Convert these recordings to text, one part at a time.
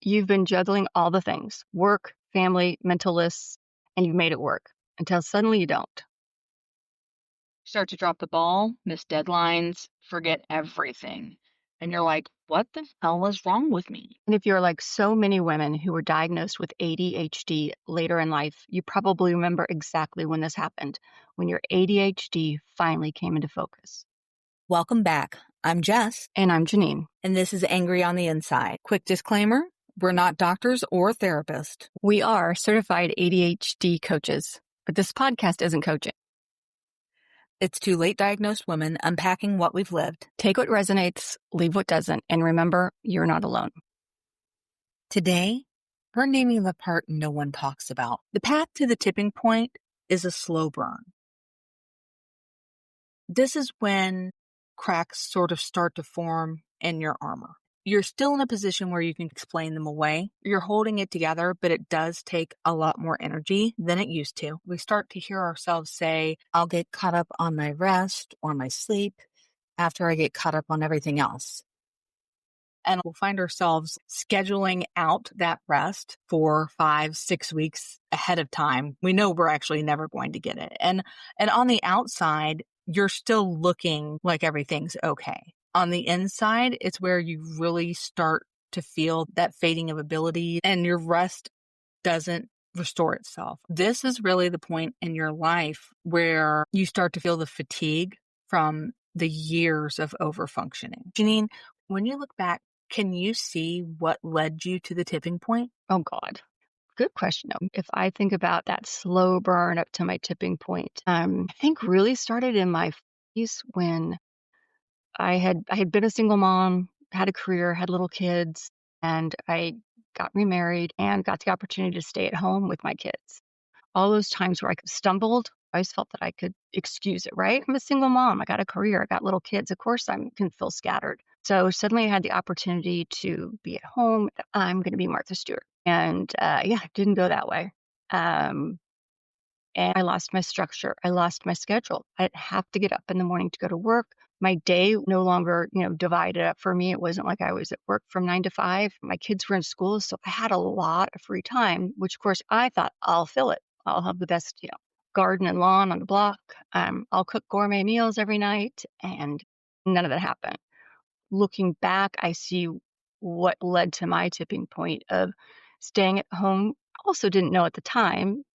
You've been juggling all the things, work, family, mental lists, and you've made it work until suddenly you don't. Start to drop the ball, miss deadlines, forget everything. And you're like, what the hell is wrong with me? And if you're like so many women who were diagnosed with ADHD later in life, you probably remember exactly when this happened, when your ADHD finally came into focus. Welcome back. I'm Jess. And I'm Jeannine. And this is Angry on the Inside. Quick disclaimer, we're not doctors or therapists. We are certified ADHD coaches, but this podcast isn't coaching. It's two late diagnosed women unpacking what we've lived. Take what resonates, leave what doesn't, and remember, you're not alone. Today, we're naming the part no one talks about. The path to the tipping point is a slow burn. This is when cracks sort of start to form in your armor. You're still in a position where you can explain them away. You're holding it together, but it does take a lot more energy than it used to. We start to hear ourselves say, I'll get caught up on my rest or my sleep after I get caught up on everything else. And we'll find ourselves scheduling out that rest 4, 5, 6 weeks ahead of time. We know we're actually never going to get it. And on the outside, you're still looking like everything's okay. On the inside, it's where you really start to feel that fading of ability and your rest doesn't restore itself. This is really the point in your life where you start to feel the fatigue from the years of overfunctioning. Jeannine, when you look back, can you see what led you to the tipping point? Oh, God. Good question. If I think about that slow burn up to my tipping point, I think really started in my 40s when I had been a single mom, had a career, had little kids, and I got remarried and got the opportunity to stay at home with my kids. All those times where I stumbled, I always felt that I could excuse it, right? I'm a single mom. I got a career. I got little kids. Of course, I can feel scattered. So suddenly I had the opportunity to be at home. I'm going to be Martha Stewart. And it didn't go that way. And I lost my structure. I lost my schedule. I'd have to get up in the morning to go to work. My day no longer, divided up for me. It wasn't like I was at work from 9 to 5. My kids were in school, so I had a lot of free time, which of course I thought I'll fill it. I'll have the best, garden and lawn on the block. I'll cook gourmet meals every night, and none of that happened. Looking back, I see what led to my tipping point of staying at home. Also didn't know at the time,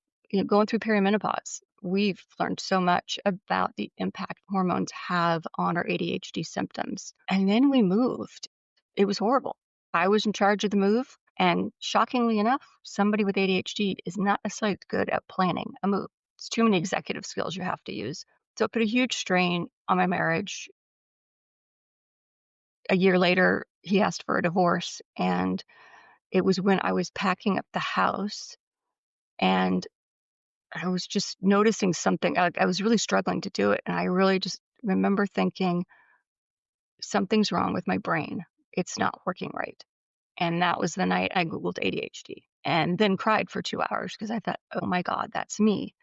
going through perimenopause, we've learned so much about the impact hormones have on our ADHD symptoms. And then we moved. It was horrible. I was in charge of the move. And shockingly enough, somebody with ADHD is not necessarily good at planning a move. It's too many executive skills you have to use. So it put a huge strain on my marriage. A year later, he asked for a divorce. And it was when I was packing up the house and I was just noticing something. I was really struggling to do it. And I really just remember thinking, something's wrong with my brain. It's not working right. And that was the night I Googled ADHD and then cried for 2 hours because I thought, oh my God, that's me.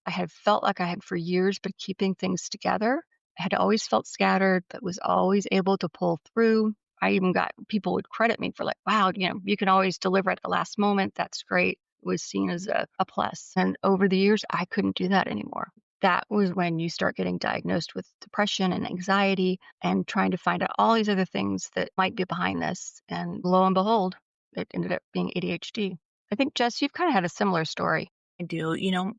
I had felt like I had for years been keeping things together. I had always felt scattered, but was always able to pull through. I even got people would credit me for like, wow, you can always deliver at the last moment. That's great. It was seen as a plus. And over the years, I couldn't do that anymore. That was when you start getting diagnosed with depression and anxiety and trying to find out all these other things that might be behind this. And lo and behold, it ended up being ADHD. I think, Jess, you've kind of had a similar story. I do.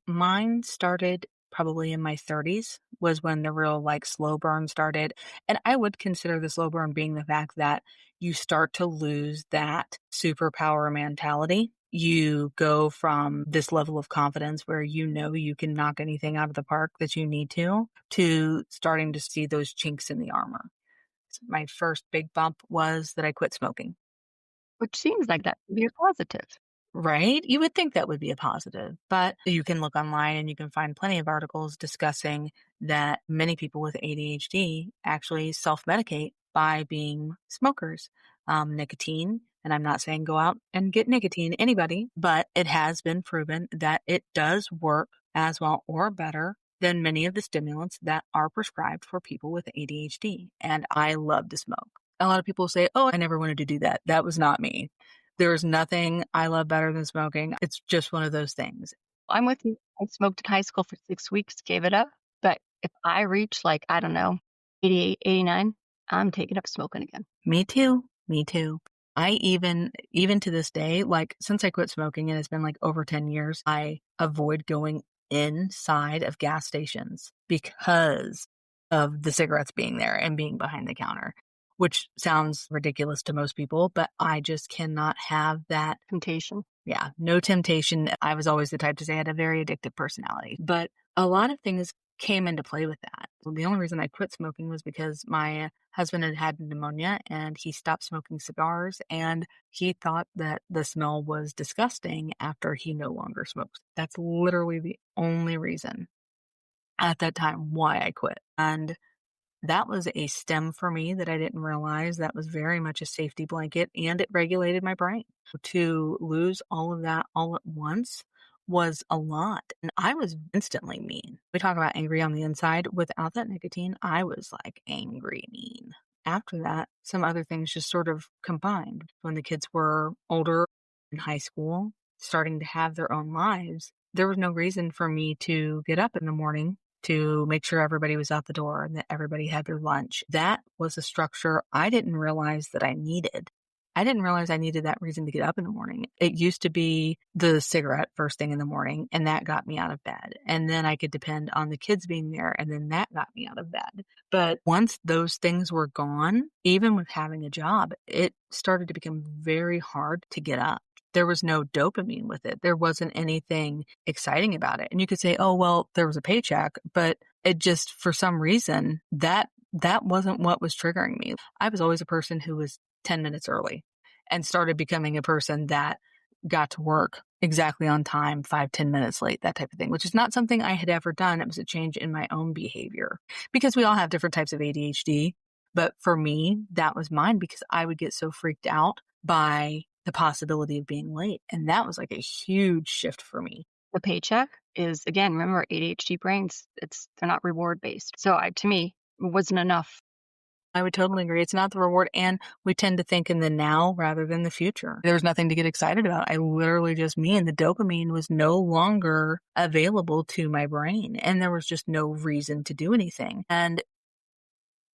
Mine started probably in my 30s was when the real slow burn started. And I would consider the slow burn being the fact that you start to lose that superpower mentality. You go from this level of confidence where you can knock anything out of the park that you need to starting to see those chinks in the armor. So my first big bump was that I quit smoking. Which seems like that would be a positive. Right? You would think that would be a positive, but you can look online and you can find plenty of articles discussing that many people with ADHD actually self-medicate by being smokers. Nicotine, and I'm not saying go out and get nicotine, anybody, but it has been proven that it does work as well or better than many of the stimulants that are prescribed for people with ADHD. And I love to smoke. A lot of people say, oh, I never wanted to do that. That was not me. There's nothing I love better than smoking. It's just one of those things. I'm with you. I smoked in high school for 6 weeks, gave it up. But if I reach like, I don't know, 88, 89, I'm taking up smoking again. Me too. Me too. I even to this day, like since I quit smoking and it's been like over 10 years, I avoid going inside of gas stations because of the cigarettes being there and being behind the counter, which sounds ridiculous to most people, but I just cannot have that Temptation. Yeah, no temptation. I was always the type to say I had a very addictive personality, but a lot of things came into play with that. Well, the only reason I quit smoking was because my husband had pneumonia and he stopped smoking cigars and he thought that the smell was disgusting after he no longer smokes. That's literally the only reason at that time why I quit. And that was a stem for me that I didn't realize. That was very much a safety blanket and it regulated my brain. To lose all of that all at once was a lot. And I was instantly mean. We talk about angry on the inside. Without that nicotine, I was like angry mean. After that, some other things just sort of combined. When the kids were older in high school, starting to have their own lives, there was no reason for me to get up in the morning to make sure everybody was out the door and that everybody had their lunch. That was a structure I didn't realize that I needed. I didn't realize I needed that reason to get up in the morning. It used to be the cigarette first thing in the morning, and that got me out of bed. And then I could depend on the kids being there, and then that got me out of bed. But once those things were gone, even with having a job, it started to become very hard to get up. There was no dopamine with it. There wasn't anything exciting about it. And you could say, oh, well, there was a paycheck, but it just, for some reason, that wasn't what was triggering me. I was always a person who was 10 minutes early and started becoming a person that got to work exactly on time, 5-10 minutes late, that type of thing, which is not something I had ever done. It was a change in my own behavior because we all have different types of ADHD. But for me, that was mine because I would get so freaked out by the possibility of being late. And that was like a huge shift for me. The paycheck is, again, remember ADHD brains, they're not reward based. So to me, it wasn't enough. I would totally agree. It's not the reward. And we tend to think in the now rather than the future. There's nothing to get excited about. I literally just the dopamine was no longer available to my brain. And there was just no reason to do anything. And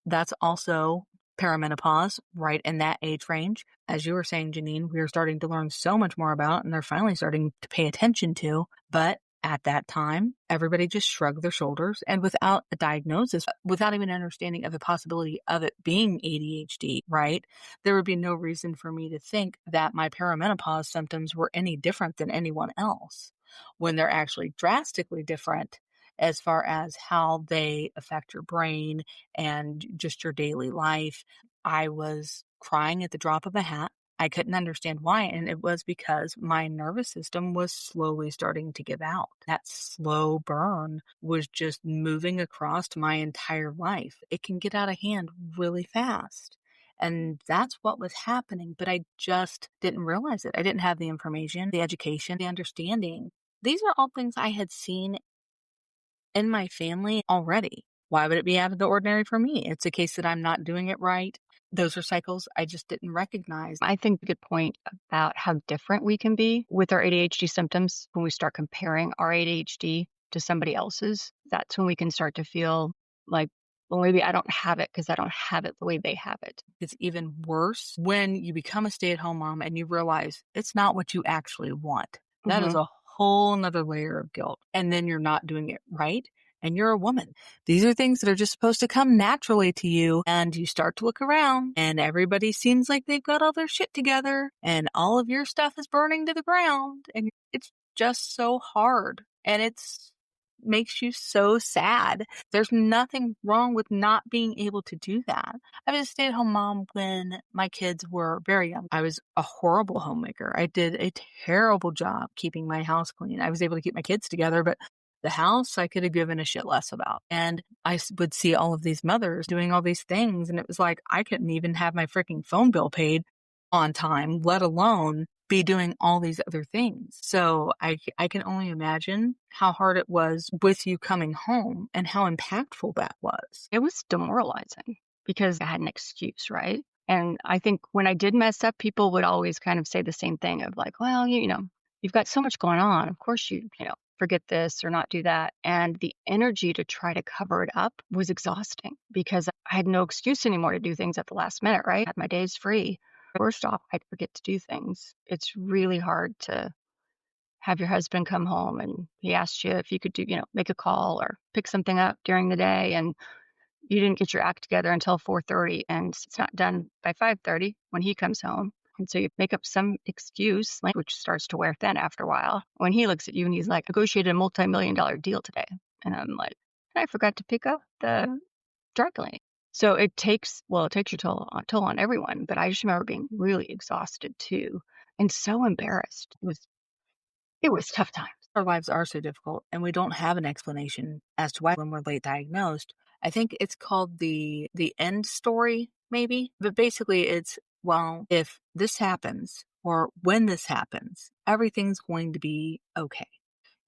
that's also perimenopause, right in that age range. As you were saying, Jeannine, we are starting to learn so much more about, and they're finally starting to pay attention to. But at that time, everybody just shrugged their shoulders, and without a diagnosis, without even understanding of the possibility of it being ADHD, right? There would be no reason for me to think that my perimenopause symptoms were any different than anyone else, when they're actually drastically different as far as how they affect your brain and just your daily life. I was crying at the drop of a hat. I couldn't understand why, and it was because my nervous system was slowly starting to give out. That slow burn was just moving across my entire life. It can get out of hand really fast. And that's what was happening, but I just didn't realize it. I didn't have the information, the education, the understanding. These are all things I had seen in my family already. Why would it be out of the ordinary for me? It's a case that I'm not doing it right. Those are cycles I just didn't recognize. I think a good point about how different we can be with our ADHD symptoms when we start comparing our ADHD to somebody else's. That's when we can start to feel like, well, maybe I don't have it because I don't have it the way they have it. It's even worse when you become a stay-at-home mom and you realize it's not what you actually want. That is a whole nother layer of guilt. And then you're not doing it right. And you're a woman. These are things that are just supposed to come naturally to you. And you start to look around and everybody seems like they've got all their shit together and all of your stuff is burning to the ground. And it's just so hard. And it's makes you so sad. There's nothing wrong with not being able to do that. I was a stay-at-home mom when my kids were very young. I was a horrible homemaker. I did a terrible job keeping my house clean. I was able to keep my kids together, but the house I could have given a shit less about. And I would see all of these mothers doing all these things, and it was like I couldn't even have my freaking phone bill paid on time, let alone be doing all these other things. So I can only imagine how hard it was with you coming home and how impactful that was. It was demoralizing because I had an excuse, right? And I think when I did mess up, people would always kind of say the same thing of like, well, you've got so much going on. Of course forget this or not do that. And the energy to try to cover it up was exhausting because I had no excuse anymore to do things at the last minute, right? I had my days free. First off, I'd forget to do things. It's really hard to have your husband come home and he asks you if you could make a call or pick something up during the day. And you didn't get your act together until 4:30, and it's not done by 5:30 when he comes home. And so you make up some excuse, which starts to wear thin after a while. When he looks at you and he's like, negotiated a multi-million-dollar deal today. And I'm like, I forgot to pick up the dry cleaning. So it takes your toll on everyone. But I just remember being really exhausted too and so embarrassed. It was tough times. Our lives are so difficult, and we don't have an explanation as to why when we're late diagnosed. I think it's called the end story, maybe. But basically it's, well, if this happens or when this happens, everything's going to be okay.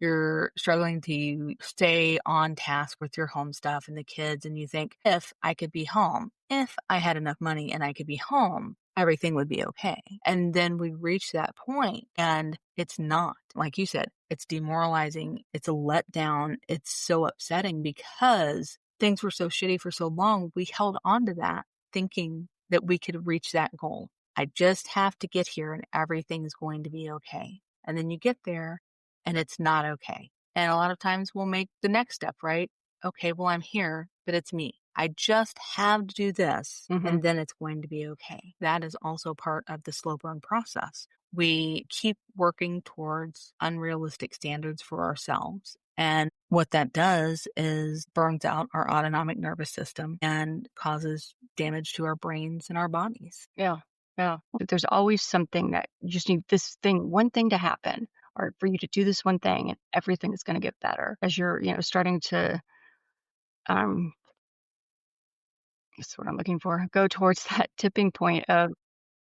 You're struggling to stay on task with your home stuff and the kids, and you think, if I could be home, if I had enough money and I could be home, everything would be okay. And then we reach that point and it's not. Like you said, it's demoralizing, it's a letdown, it's so upsetting because things were so shitty for so long. We held on to that thinking that we could reach that goal. I just have to get here and everything's going to be okay. And then you get there and it's not okay. And a lot of times we'll make the next step, right? Okay, well, I'm here, but it's me. I just have to do this and then it's going to be okay. That is also part of the slow burn process. We keep working towards unrealistic standards for ourselves. And what that does is burns out our autonomic nervous system and causes damage to our brains and our bodies. Yeah. Yeah. There's always something that you just need one thing to happen, or for you to do this one thing and everything is going to get better as you're, starting to, that's what I'm looking for, go towards that tipping point of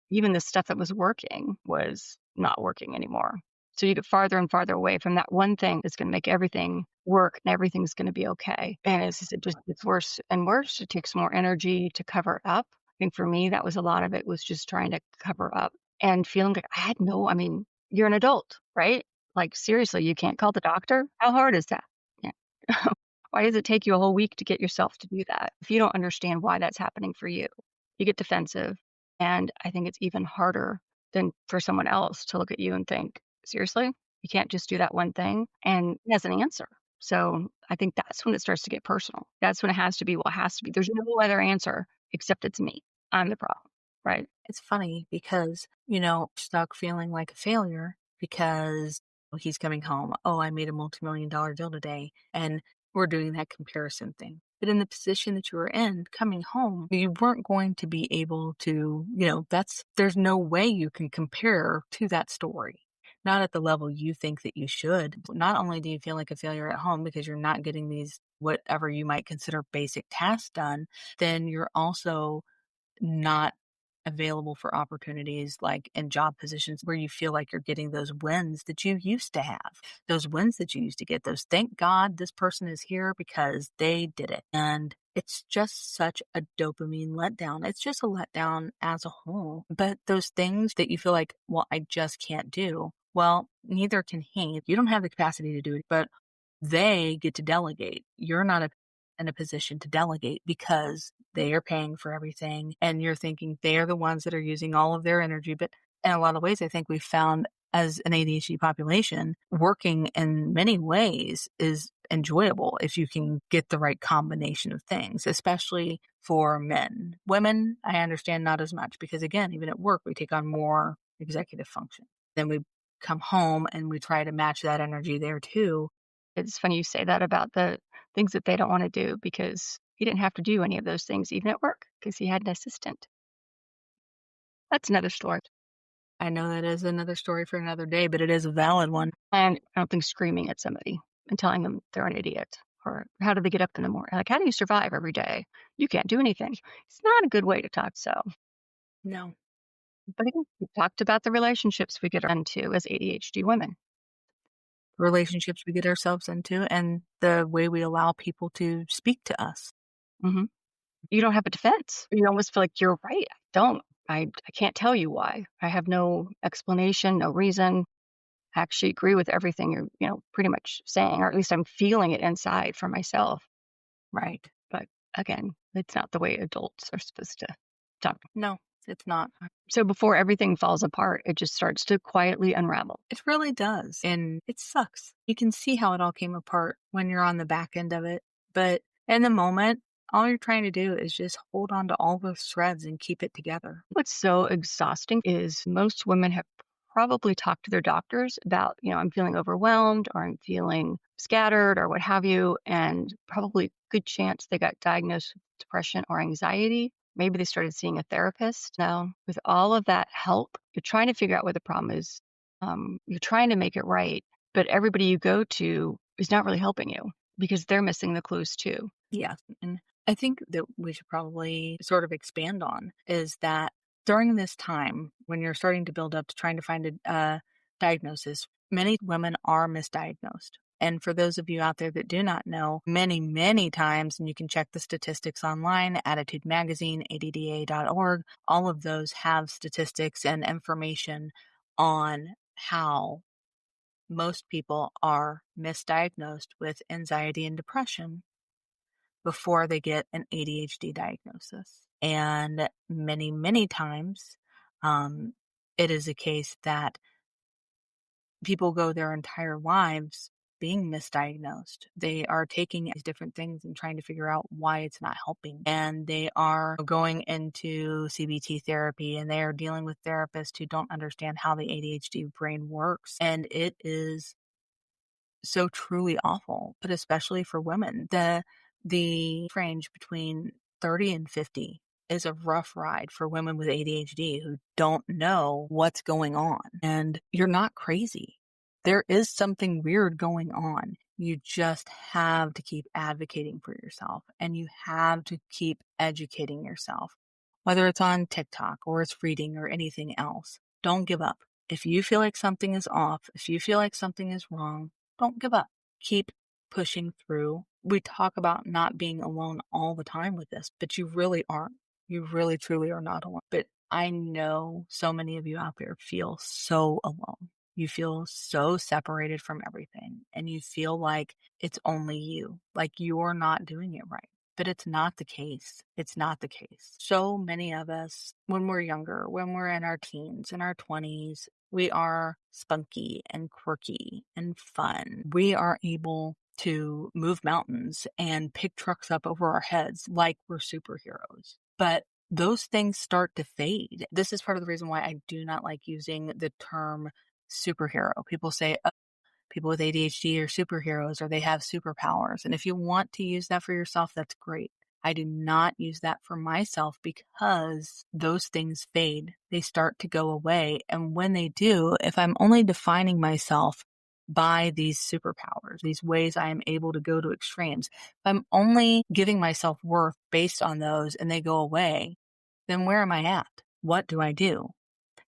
even the stuff that was working was not working anymore. So you get farther and farther away from that one thing that's going to make everything work and everything's going to be okay. And it just gets worse and worse. It takes more energy to cover it up. I think for me, that was a lot of it was just trying to cover up and feeling like you're an adult, right? Like, seriously, you can't call the doctor. How hard is that? Yeah. Why does it take you a whole week to get yourself to do that? If you don't understand why that's happening for you, you get defensive. And I think it's even harder than for someone else to look at you and think, seriously, you can't just do that one thing and it has an answer. So I think that's when it starts to get personal. That's when it has to be, well, it has to be. There's no other answer except it's me. I'm the problem, right? It's funny because, stuck feeling like a failure because he's coming home. Oh, I made a multi-million-dollar deal today. And we're doing that comparison thing. But in the position that you were in, coming home, you weren't going to be able to, there's no way you can compare to that story. Not at the level you think that you should. Not only do you feel like a failure at home because you're not getting these, whatever you might consider basic tasks done, then you're also not available for opportunities like in job positions where you feel like you're getting those wins that you used to have, those wins that you used to get, those thank God this person is here because they did it. And it's just such a dopamine letdown. It's just a letdown as a whole. But those things that you feel like, well, I just can't do. Well, neither can he. You don't have the capacity to do it, but they get to delegate. You're not in a position to delegate because they are paying for everything and you're thinking they are the ones that are using all of their energy. But in a lot of ways, I think we've found as an ADHD population, working in many ways is enjoyable if you can get the right combination of things, especially for men. Women, I understand not as much because again, even at work, we take on more executive function. Then we come home and we try to match that energy there too. It's funny you say that about the things that they don't want to do because he didn't have to do any of those things even at work because he had an assistant. That's another story. I know that is another story for another day, but it is a valid one. And I don't think screaming at somebody and telling them they're an idiot or how do they get up in the morning? Like, how do you survive every day? You can't do anything. It's not a good way to talk. So, No. but again, we talked about the relationships we get into as ADHD women. Relationships we get ourselves into and the way we allow people to speak to us. You don't have a defense. You almost feel like you're right. don't. I can't tell you why. I have no explanation, no reason. I actually agree with everything you're, pretty much saying, or at least I'm feeling it inside for myself. Right. But again, it's not the way adults are supposed to talk. No, it's not. So before everything falls apart, it just starts to quietly unravel. It really does. And it sucks. You can see how it all came apart when you're on the back end of it. But in the moment, all you're trying to do is just hold on to all those threads and keep it together. What's so exhausting is most women have probably talked to their doctors about, I'm feeling overwhelmed or I'm feeling scattered or what have you. And probably good chance they got diagnosed with depression or anxiety. Maybe they started seeing a therapist. Now, with all of that help, you're trying to figure out what the problem is. You're trying to make it right, but everybody you go to is not really helping you because they're missing the clues too. Yeah. And I think that we should probably sort of expand on is that during this time when you're starting to build up to trying to find a diagnosis, many women are misdiagnosed. And for those of you out there that do not know, many, many times, and you can check the statistics online, Attitude Magazine, ADDA.org, all of those have statistics and information on how most people are misdiagnosed with anxiety and depression before they get an ADHD diagnosis. And many, many times, it is a case that people go their entire lives being misdiagnosed. They are taking these different things and trying to figure out why it's not helping. And they are going into CBT therapy and they are dealing with therapists who don't understand how the ADHD brain works. And it is so truly awful, but especially for women. The range between 30 and 50 is a rough ride for women with ADHD who don't know what's going on. And you're not crazy. There is something weird going on. You just have to keep advocating for yourself and you have to keep educating yourself, whether it's on TikTok or it's reading or anything else. Don't give up. If you feel like something is off, if you feel like something is wrong, don't give up. Keep pushing through. We talk about not being alone all the time with this, but you really aren't. You really, truly are not alone. But I know so many of you out there feel so alone. You feel so separated from everything and you feel like it's only you, like you're not doing it right. But it's not the case. It's not the case. So many of us, when we're younger, when we're in our teens, in our 20s, we are spunky and quirky and fun. We are able to move mountains and pick trucks up over our heads like we're superheroes. But those things start to fade. This is part of the reason why I do not like using the term superhero. People say, oh, people with ADHD are superheroes or they have superpowers. And if you want to use that for yourself, that's great. I do not use that for myself because those things fade. They start to go away. And when they do, if I'm only defining myself by these superpowers, these ways I am able to go to extremes, if I'm only giving myself worth based on those and they go away, then where am I at? What do I do?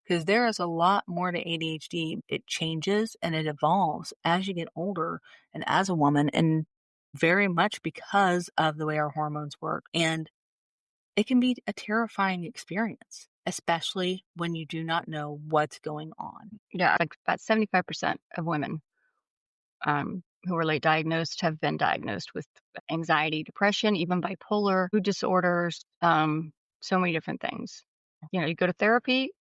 Because there is a lot more to ADHD. It changes and it evolves as you get older and as a woman, and very much because of the way our hormones work. And it can be a terrifying experience, especially when you do not know what's going on. Yeah, like about 75% of women who are late diagnosed have been diagnosed with anxiety, depression, even bipolar, mood disorders, so many different things. You go to therapy.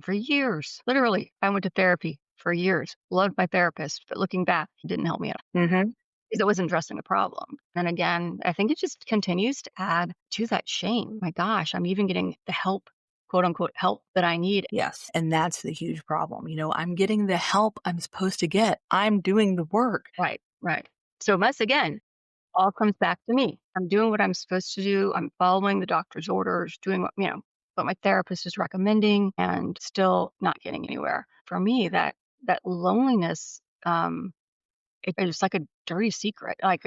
For years, literally, I went to therapy for years. Loved my therapist, but looking back, he didn't help me out Mm-hmm. because it wasn't addressing the problem. And again, I think it just continues to add to that shame. My gosh, I'm even getting the help, quote unquote, help that I need. Yes. And that's the huge problem. I'm getting the help I'm supposed to get. I'm doing the work. Right, right. So once again, all comes back to me. I'm doing what I'm supposed to do. I'm following the doctor's orders, doing what my therapist is recommending, and still not getting anywhere. For me, that loneliness, it's like a dirty secret. Like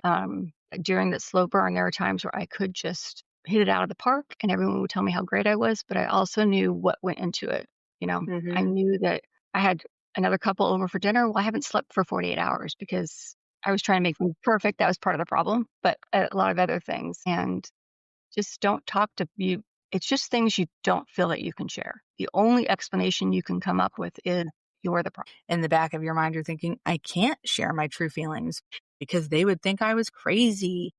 during that slow burn, there were times where I could just hit it out of the park, and everyone would tell me how great I was. But I also knew what went into it. I knew that I had another couple over for dinner. Well, I haven't slept for 48 hours because I was trying to make them perfect. That was part of the problem, but a lot of other things. And just don't talk to you. It's just things you don't feel that you can share. The only explanation you can come up with is you're the problem. In the back of your mind, you're thinking, I can't share my true feelings because they would think I was crazy.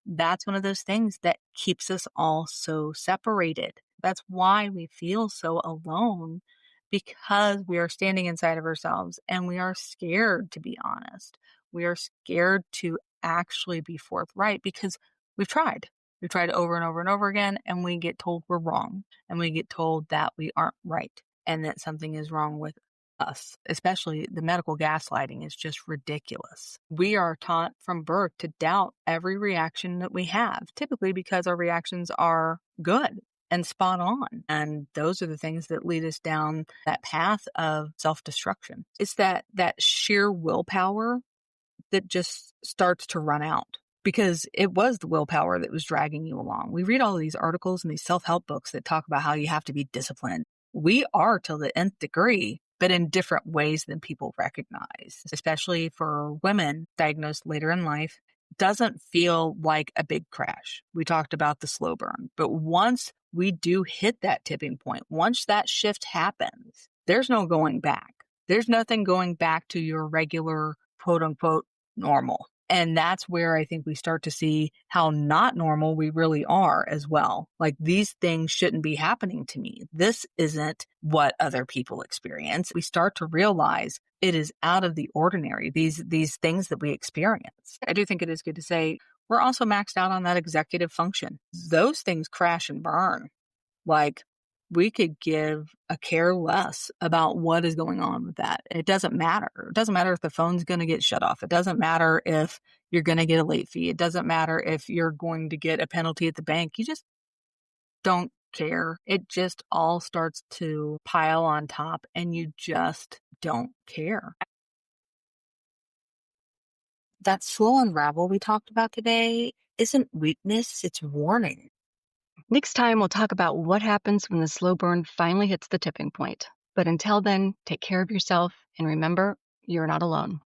That's one of those things that keeps us all so separated. That's why we feel so alone, because we are standing inside of ourselves and we are scared to be honest. We are scared to actually be forthright because we've tried. We've tried over and over and over again, and we get told we're wrong, and we get told that we aren't right and that something is wrong with us. Especially the medical gaslighting is just ridiculous. We are taught from birth to doubt every reaction that we have, typically because our reactions are good and spot on. And those are the things that lead us down that path of self-destruction. It's that sheer willpower that just starts to run out, because it was the willpower that was dragging you along. We read all of these articles and these self-help books that talk about how you have to be disciplined. We are to the nth degree, but in different ways than people recognize, especially for women diagnosed later in life. Doesn't feel like a big crash. We talked about the slow burn, but once we do hit that tipping point, once that shift happens, there's no going back. There's nothing going back to your regular quote unquote normal. And that's where I think we start to see how not normal we really are as well. Like, these things shouldn't be happening to me. This isn't what other people experience. We start to realize it is out of the ordinary, these things that we experience. I do think it is good to say we're also maxed out on that executive function. Those things crash and burn. Like, we could give a care less about what is going on with that. It doesn't matter. It doesn't matter if the phone's going to get shut off. It doesn't matter if you're going to get a late fee. It doesn't matter if you're going to get a penalty at the bank. You just don't care. It just all starts to pile on top, and you just don't care. That slow unravel we talked about today isn't weakness, it's warning. Next time, we'll talk about what happens when the slow burn finally hits the tipping point. But until then, take care of yourself and remember, you're not alone.